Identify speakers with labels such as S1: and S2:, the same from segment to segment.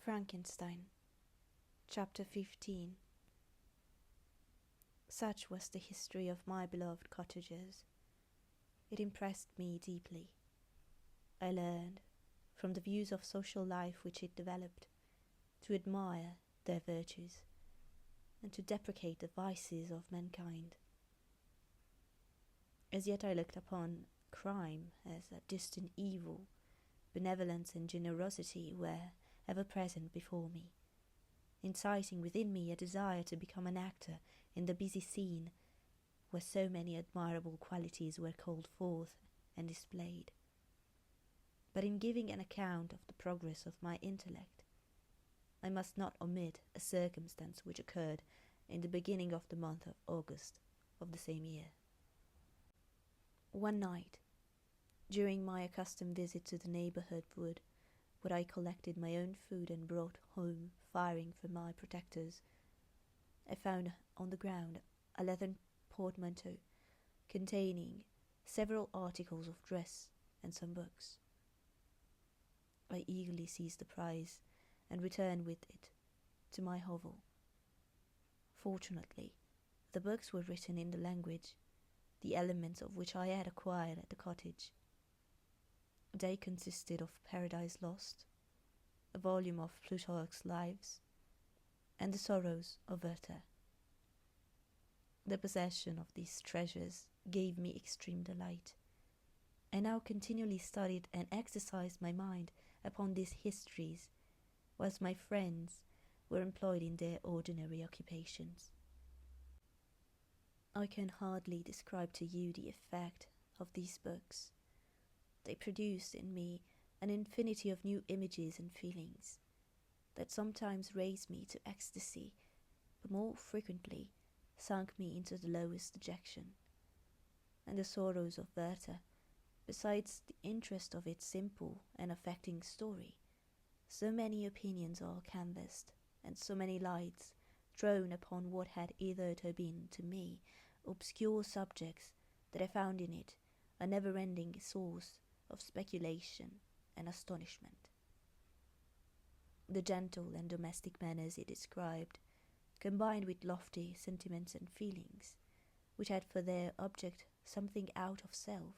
S1: Frankenstein Chapter 15. Such was the history of my beloved cottagers. It impressed me deeply. I learned, from the views of social life which it developed, to admire their virtues and to deprecate the vices of mankind. As yet I looked upon crime as a distant evil. Benevolence and generosity were ever present before me, inciting within me a desire to become an actor in the busy scene where so many admirable qualities were called forth and displayed. But in giving an account of the progress of my intellect, I must not omit a circumstance which occurred in the beginning of the month of August of the same year. One night, during my accustomed visit to the neighborhood wood, where I collected my own food and brought home firing for my protectors, I found on the ground a leathern portmanteau containing several articles of dress and some books. I eagerly seized the prize and returned with it to my hovel. Fortunately, the books were written in the language, the elements of which I had acquired at the cottage. They consisted of Paradise Lost, a volume of Plutarch's Lives, and the Sorrows of Werther. The possession of these treasures gave me extreme delight. I now continually studied and exercised my mind upon these histories, whilst my friends were employed in their ordinary occupations. I can hardly describe to you the effect of these books. They produced in me an infinity of new images and feelings that sometimes raised me to ecstasy, but more frequently sunk me into the lowest dejection. And the Sorrows of Werther, besides the interest of its simple and affecting story, so many opinions are canvassed, and so many lights thrown upon what had hitherto been, to me, obscure subjects, that I found in it a never-ending source of speculation and astonishment. The gentle and domestic manners it described, combined with lofty sentiments and feelings, which had for their object something out of self,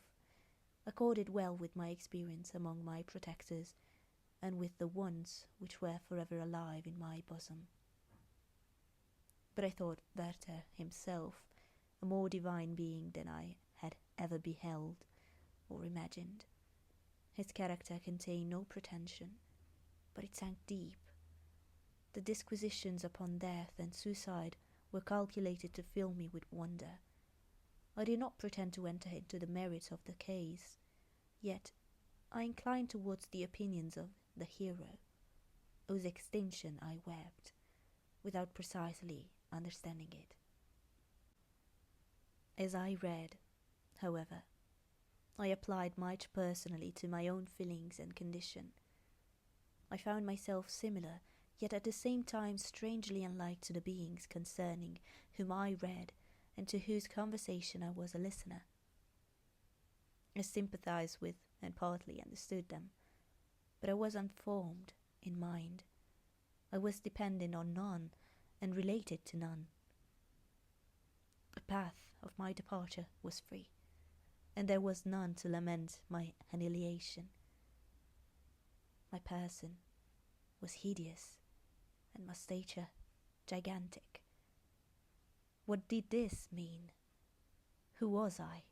S1: accorded well with my experience among my protectors, and with the ones which were forever alive in my bosom. But I thought Werther himself a more divine being than I had ever beheld or imagined. His character contained no pretension, but it sank deep. The disquisitions upon death and suicide were calculated to fill me with wonder. I did not pretend to enter into the merits of the case, yet I inclined towards the opinions of the hero, whose extinction I wept, without precisely understanding it. As I read, however, I applied much personally to my own feelings and condition. I found myself similar, yet at the same time strangely unlike to the beings concerning whom I read and to whose conversation I was a listener. I sympathized with and partly understood them, but I was unformed in mind. I was dependent on none and related to none. The path of my departure was free, and there was none to lament my annihilation. My person was hideous, and my stature gigantic. What did this mean? Who was I?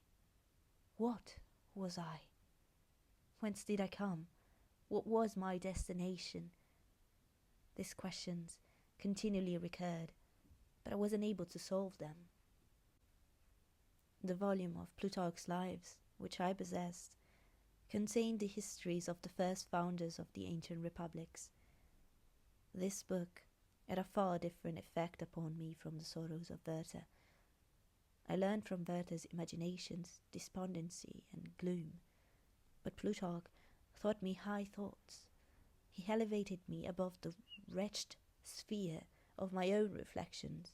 S1: What was I? Whence did I come? What was my destination? These questions continually recurred, but I was unable to solve them. The volume of Plutarch's Lives, which I possessed, contained the histories of the first founders of the ancient republics. This book had a far different effect upon me from the Sorrows of Werther. I learned from Werther's imaginations, despondency, and gloom, but Plutarch taught me high thoughts. He elevated me above the wretched sphere of my own reflections.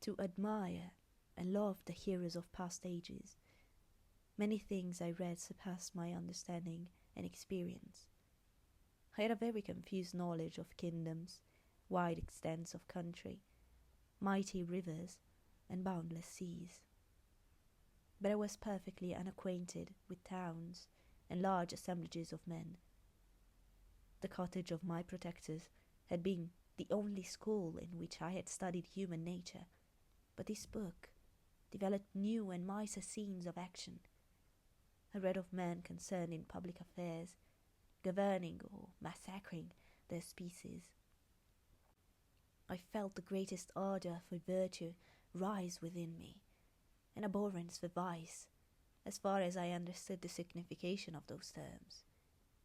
S1: To admire and love the heroes of past ages, many things I read surpassed my understanding and experience. I had a very confused knowledge of kingdoms, wide extents of country, mighty rivers, and boundless seas. But I was perfectly unacquainted with towns and large assemblages of men. The cottage of my protectors had been the only school in which I had studied human nature, but this book developed new and mightier scenes of action. I read of men concerned in public affairs, governing or massacring their species. I felt the greatest ardour for virtue rise within me, an abhorrence for vice, as far as I understood the signification of those terms,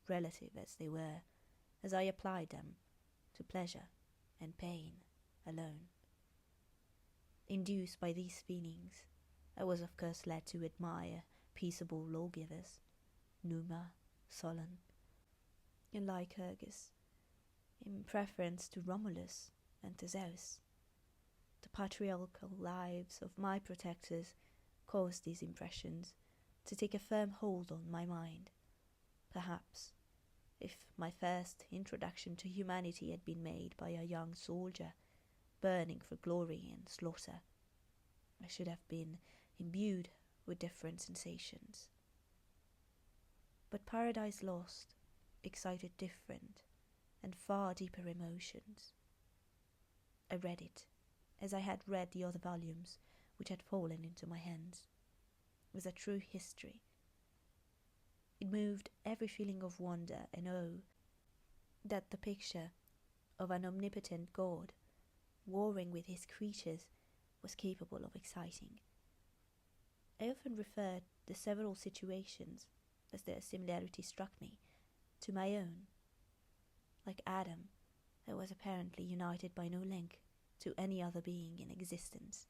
S1: relative as they were, as I applied them to pleasure and pain alone. Induced by these feelings, I was of course led to admire peaceable lawgivers, Numa, Solon, and Lycurgus, in preference to Romulus and Theseus. The patriarchal lives of my protectors caused these impressions to take a firm hold on my mind. Perhaps, if my first introduction to humanity had been made by a young soldier burning for glory and slaughter, I should have been imbued with different sensations. But Paradise Lost excited different and far deeper emotions. I read it as I had read the other volumes which had fallen into my hands, as a true history. It moved every feeling of wonder and awe that the picture of an omnipotent God warring with his creatures was capable of exciting. I often referred the several situations, as their similarity struck me, to my own. Like Adam, I was apparently united by no link to any other being in existence.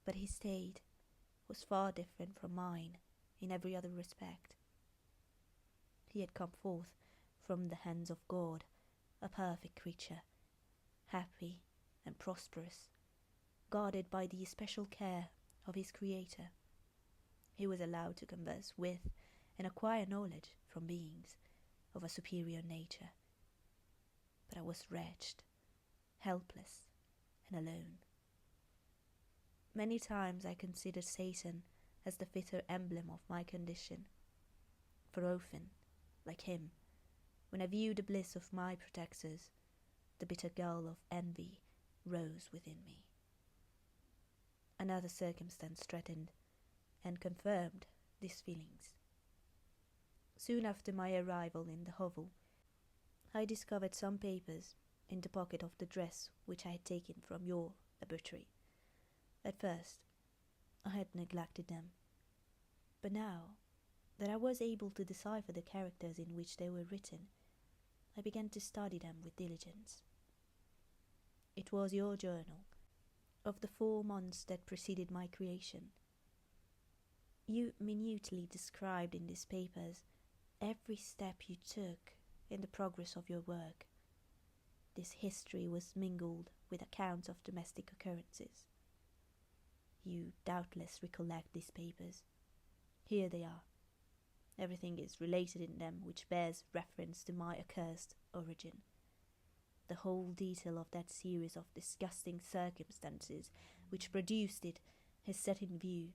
S1: But his state was far different from mine in every other respect. He had come forth from the hands of God, a perfect creature, happy and prosperous, guarded by the especial care of his Creator. He was allowed to converse with and acquire knowledge from beings of a superior nature. But I was wretched, helpless, and alone. Many times I considered Satan as the fitter emblem of my condition, for often, like him, when I viewed the bliss of my protectors, the bitter gall of envy rose within me. Another circumstance threatened and confirmed these feelings. Soon after my arrival in the hovel, I discovered some papers in the pocket of the dress which I had taken from your laboratory. At first, I had neglected them, but now that I was able to decipher the characters in which they were written, I began to study them with diligence. It was your journal of the 4 months that preceded my creation. You minutely described in these papers every step you took in the progress of your work. This history was mingled with accounts of domestic occurrences. You doubtless recollect these papers. Here they are. Everything is related in them which bears reference to my accursed origin. The whole detail of that series of disgusting circumstances which produced it is set in view.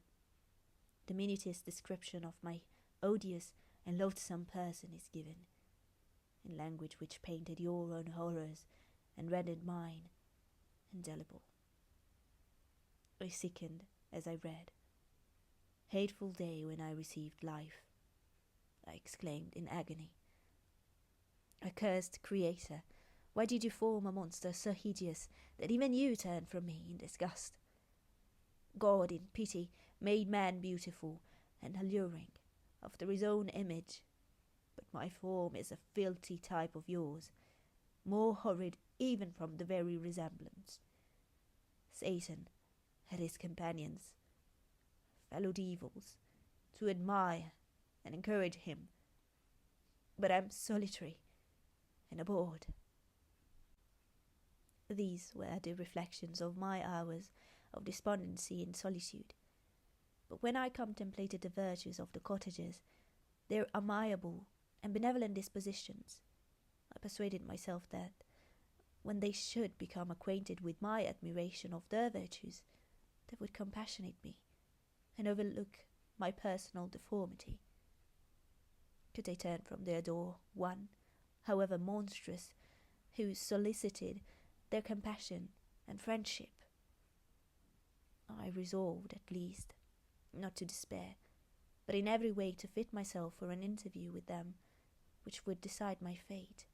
S1: The minutest description of my odious and loathsome person is given, in language which painted your own horrors and rendered mine indelible. I sickened as I read. "Hateful day when I received life," I exclaimed in agony. "Accursed Creator, why did you form a monster so hideous that even you turned from me in disgust? God, in pity, made man beautiful and alluring after his own image, but my form is a filthy type of yours, more horrid even from the very resemblance. Satan had his companions, fellow devils, to admire and encourage him, but I am solitary and abhorred." These were the reflections of my hours of despondency and solitude. But when I contemplated the virtues of the cottagers, their amiable and benevolent dispositions, I persuaded myself that, when they should become acquainted with my admiration of their virtues, they would compassionate me and overlook my personal deformity. Could they turn from their door one, however monstrous, who solicited their compassion and friendship? I resolved, at least, not to despair, but in every way to fit myself for an interview with them which would decide my fate.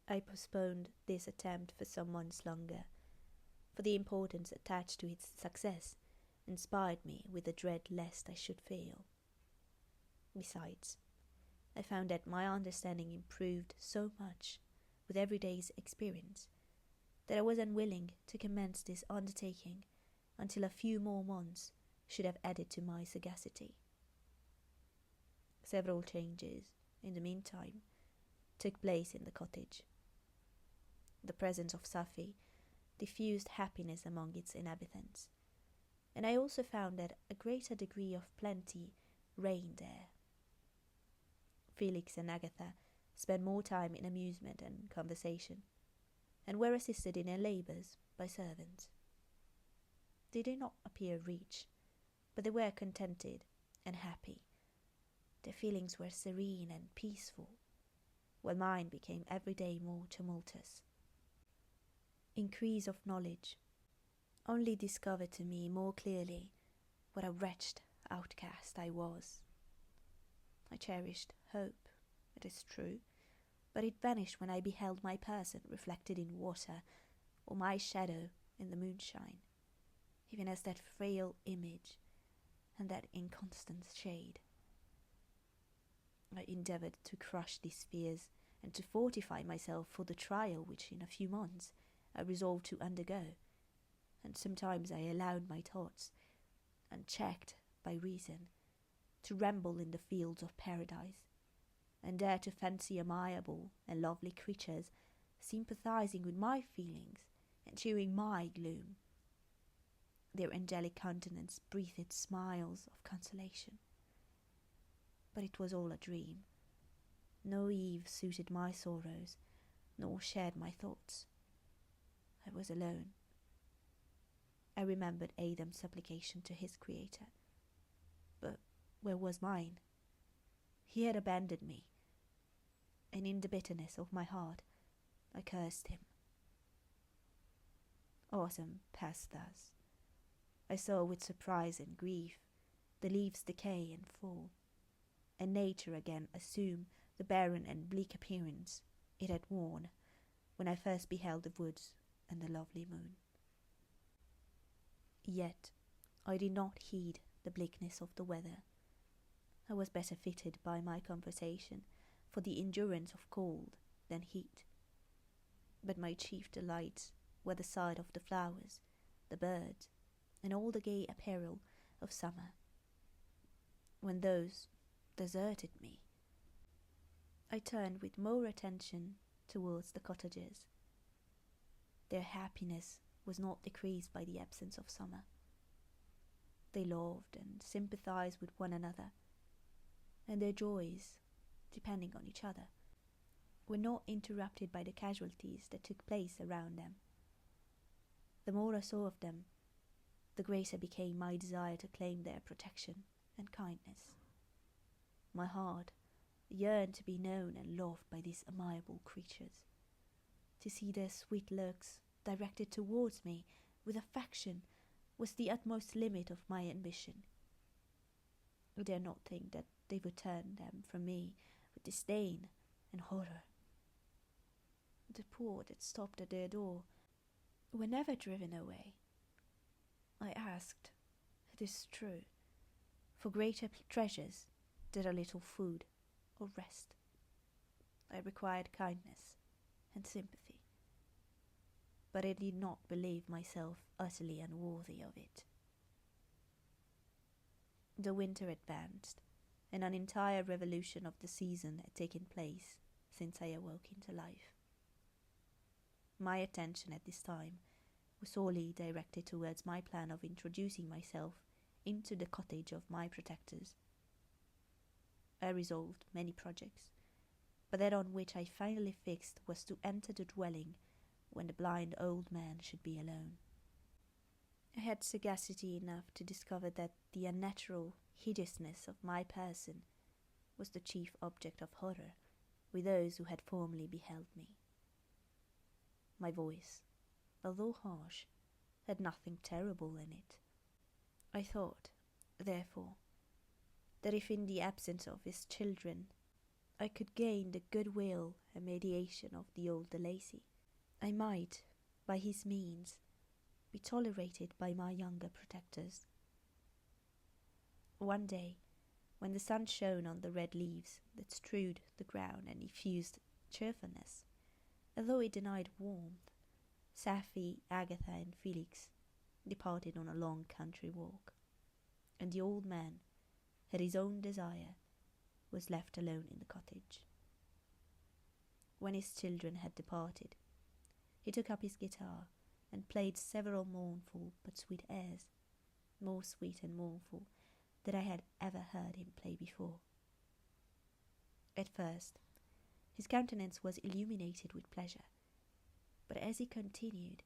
S1: I postponed this attempt for some months longer, for the importance attached to its success inspired me with a dread lest I should fail. Besides, I found that my understanding improved so much with every day's experience that I was unwilling to commence this undertaking until a few more months should have added to my sagacity. Several changes, in the meantime, took place in the cottage. The presence of Safi diffused happiness among its inhabitants, and I also found that a greater degree of plenty reigned there. Felix and Agatha spent more time in amusement and conversation, and were assisted in their labours by servants. They did not appear rich, but they were contented and happy. Their feelings were serene and peaceful, while mine became every day more tumultuous. Increase of knowledge only discovered to me more clearly what a wretched outcast I was. I cherished hope, it is true, but it vanished when I beheld my person reflected in water, or my shadow in the moonshine, even as that frail image and that inconstant shade. I endeavoured to crush these fears and to fortify myself for the trial which in a few months I resolved to undergo, and sometimes I allowed my thoughts, unchecked by reason, to ramble in the fields of paradise, and dare to fancy amiable and lovely creatures sympathizing with my feelings and sharing my gloom. Their angelic countenance breathed smiles of consolation. But it was all a dream. No Eve suited my sorrows, nor shared my thoughts. I was alone. I remembered Adam's supplication to his Creator. But where was mine? He had abandoned me, and in the bitterness of my heart I cursed him. Autumn passed thus. I saw with surprise and grief the leaves decay and fall, and nature again assume the barren and bleak appearance it had worn when I first beheld the woods and the lovely moon. Yet I did not heed the bleakness of the weather. I was better fitted by my conversation for the endurance of cold than heat. But my chief delights were the sight of the flowers, the birds, and all the gay apparel of summer. When those deserted me, I turned with more attention towards the cottagers. Their happiness was not decreased by the absence of summer. They loved and sympathized with one another, and their joys, depending on each other, were not interrupted by the casualties that took place around them. The more I saw of them, the greater became my desire to claim their protection and kindness. My heart yearned to be known and loved by these amiable creatures, to see their sweet looks directed towards me with affection was the utmost limit of my ambition. I dare not think that they would turn them from me with disdain and horror. The poor that stopped at their door were never driven away. I asked, it is true, for greater treasures than a little food or rest. I required kindness and sympathy, but I did not believe myself utterly unworthy of it. The winter advanced, and an entire revolution of the season had taken place since I awoke into life. My attention at this time was solely directed towards my plan of introducing myself into the cottage of my protectors. I resolved many projects, but that on which I finally fixed was to enter the dwelling when the blind old man should be alone. I had sagacity enough to discover that the unnatural hideousness of my person was the chief object of horror with those who had formerly beheld me. My voice, although harsh, had nothing terrible in it. I thought, therefore, that if in the absence of his children I could gain the goodwill and mediation of the old de Lacy, I might, by his means, be tolerated by my younger protectors. One day, when the sun shone on the red leaves that strewed the ground and effused cheerfulness, although it denied warmth, Safie, Agatha, and Felix departed on a long country walk, and the old man, at his own desire, was left alone in the cottage. When his children had departed, he took up his guitar and played several mournful but sweet airs, more sweet and mournful than I had ever heard him play before. At first, his countenance was illuminated with pleasure, but as he continued,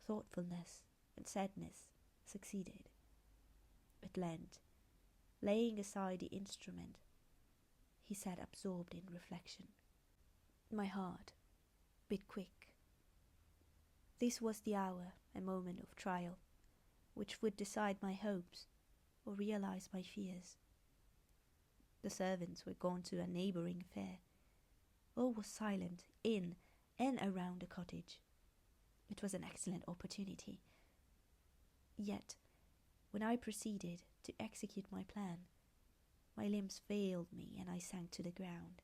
S1: thoughtfulness and sadness succeeded. At length, laying aside the instrument, he sat absorbed in reflection. My heart beat quick. This was the hour and moment of trial, which would decide my hopes or realize my fears. The servants were gone to a neighbouring fair. All was silent in and around the cottage. It was an excellent opportunity. Yet, when I proceeded to execute my plan, my limbs failed me and I sank to the ground.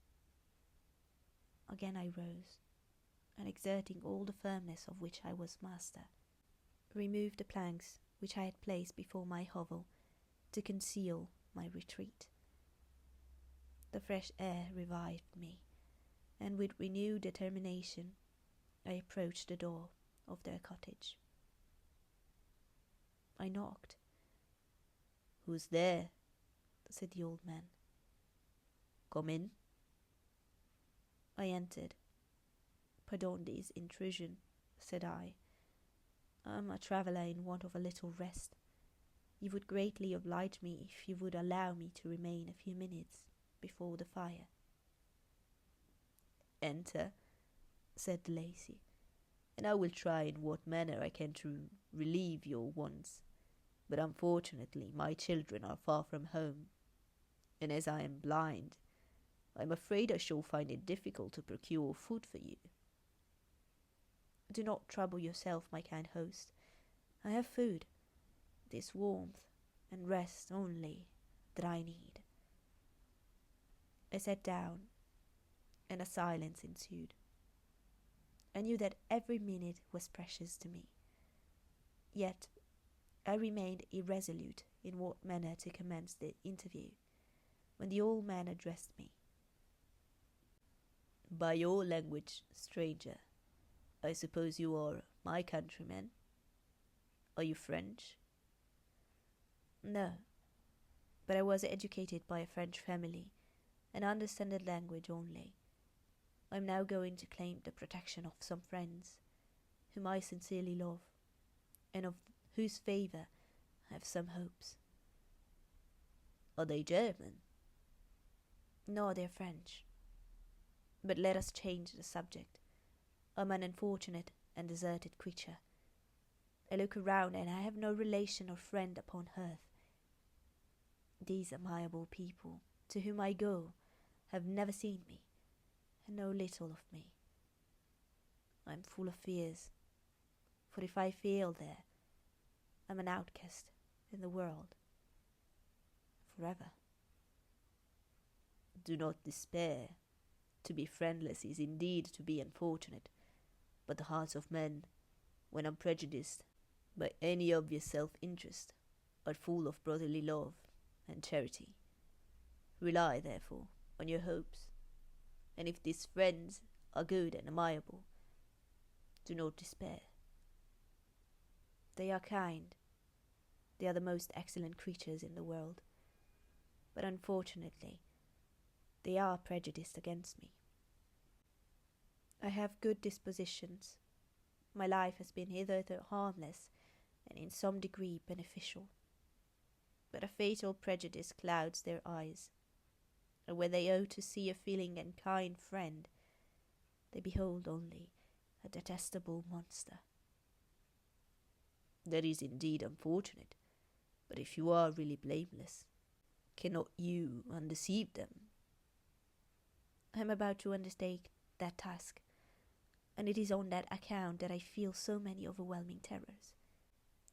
S1: Again I rose, and exerting all the firmness of which I was master, removed the planks which I had placed before my hovel to conceal my retreat. The fresh air revived me, and with renewed determination I approached the door of their cottage. I knocked. "Who's there?" said the old man. "Come in." I entered. "Pardon this intrusion," said I. "I am a traveller in want of a little rest. You would greatly oblige me if you would allow me to remain a few minutes before the fire." "Enter," said de Lacy, "and I will try in what manner I can to relieve your wants. But unfortunately my children are far from home, and as I am blind, I am afraid I shall find it difficult to procure food for you." "Do not trouble yourself, my kind host. I have food. It is warmth and rest only that I need." I sat down, and a silence ensued. I knew that every minute was precious to me. Yet I remained irresolute in what manner to commence the interview, when the old man addressed me. "By your language, stranger, I suppose you are my countryman? Are you French?" "No, but I was educated by a French family, and understand the language only. I am now going to claim the protection of some friends, whom I sincerely love, and of whose favour I have some hopes." "Are they German?" "No, they are French. But let us change the subject. I am an unfortunate and deserted creature. I look around, and I have no relation or friend upon earth. These amiable people, to whom I go, have never seen me, and know little of me. I am full of fears, for if I fail there, I am an outcast in the world, forever." "Do not despair. To be friendless is indeed to be unfortunate, but the hearts of men, when unprejudiced by any obvious self-interest, are full of brotherly love and charity. Rely, therefore, on your hopes, and if these friends are good and amiable, do not despair." "They are kind. They are the most excellent creatures in the world. But unfortunately, they are prejudiced against me. I have good dispositions. My life has been hitherto harmless and in some degree beneficial. But a fatal prejudice clouds their eyes, and when they owe to see a feeling and kind friend, they behold only a detestable monster.
S2: That is indeed unfortunate, but if you are really blameless, cannot you undeceive them?
S1: I am about to undertake that task, and it is on that account that I feel so many overwhelming terrors.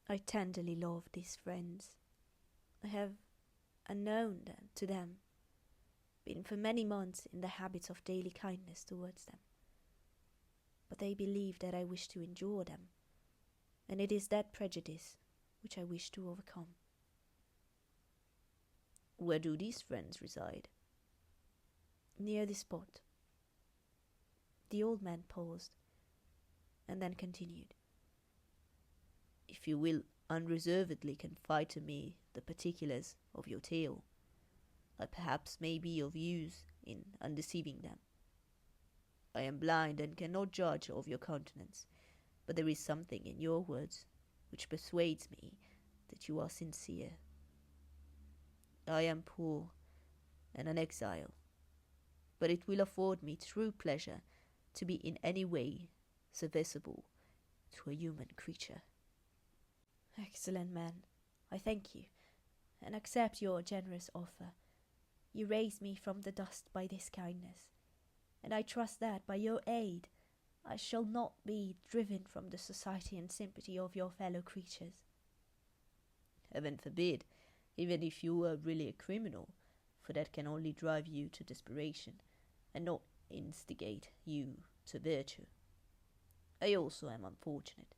S1: I tenderly love these friends. I have, unknown to them, been for many months in the habits of daily kindness towards them. But they believe that I wish to injure them, and it is that prejudice which I wish to overcome.
S2: Where do these friends reside?
S1: Near this spot. The old man paused, and then continued.
S2: If you will unreservedly confide to me the particulars of your tale, I perhaps may be of use in undeceiving them. I am blind and cannot judge of your countenance, but there is something in your words which persuades me that you are sincere. I am poor and an exile, but it will afford me true pleasure to be in any way serviceable to a human creature.
S1: Excellent man, I thank you, and accept your generous offer. You raise me from the dust by this kindness, and I trust that by your aid I shall not be driven from the society and sympathy of your fellow creatures.
S2: Heaven forbid, even if you were really a criminal, for that can only drive you to desperation, and not instigate you to virtue. I also am unfortunate.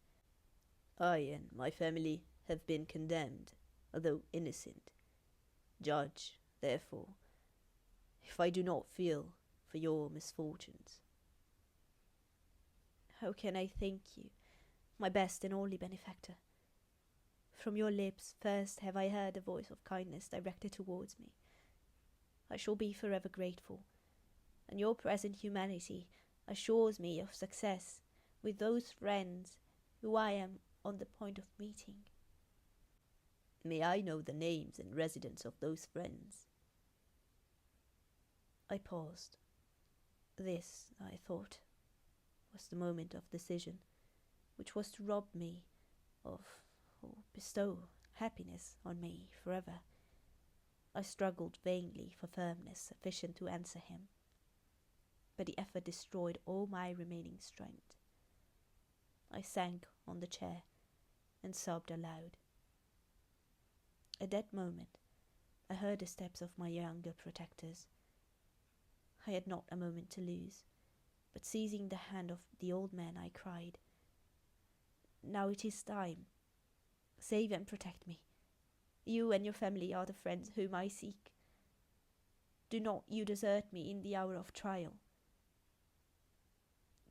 S2: I and my family have been condemned, although innocent. Judge, therefore, if I do not feel for your misfortunes.
S1: How can I thank you, my best and only benefactor? From your lips first have I heard a voice of kindness directed towards me. I shall be forever grateful, and your present humanity assures me of success with those friends who I am on the point of meeting.
S2: May I know the names and residence of those friends?
S1: I paused. This, I thought, was the moment of decision, which was to rob me of, or bestow happiness on me forever. I struggled vainly for firmness sufficient to answer him, but the effort destroyed all my remaining strength. I sank on the chair and sobbed aloud. At that moment, I heard the steps of my younger protectors. I had not a moment to lose, but seizing the hand of the old man, I cried, "Now it is time. Save and protect me. You and your family are the friends whom I seek. Do not you desert me in the hour of trial."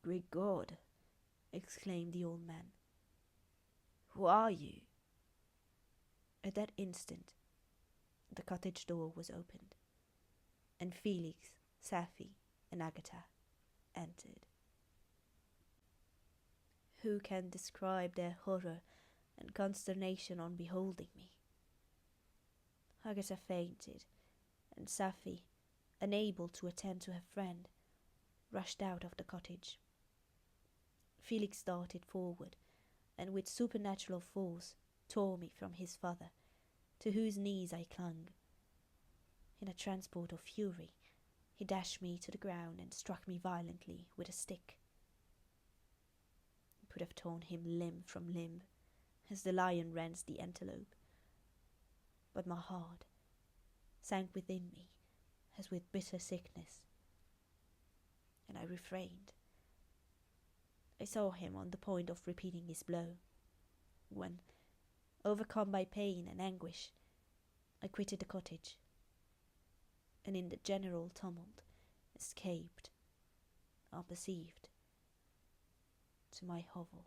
S2: "Great God!" exclaimed the old man. "Who are you?"
S1: At that instant, the cottage door was opened, and Felix, Safie, and Agatha entered. Who can describe their horror and consternation on beholding me? Agatha fainted, and Safie, unable to attend to her friend, rushed out of the cottage. Felix darted forward, and with supernatural force tore me from his father, to whose knees I clung. In a transport of fury, he dashed me to the ground and struck me violently with a stick. I could have torn him limb from limb, as the lion rends the antelope, but my heart sank within me as with bitter sickness, and I refrained. I saw him on the point of repeating his blow, when, overcome by pain and anguish, I quitted the cottage, and in the general tumult escaped, unperceived, to my hovel.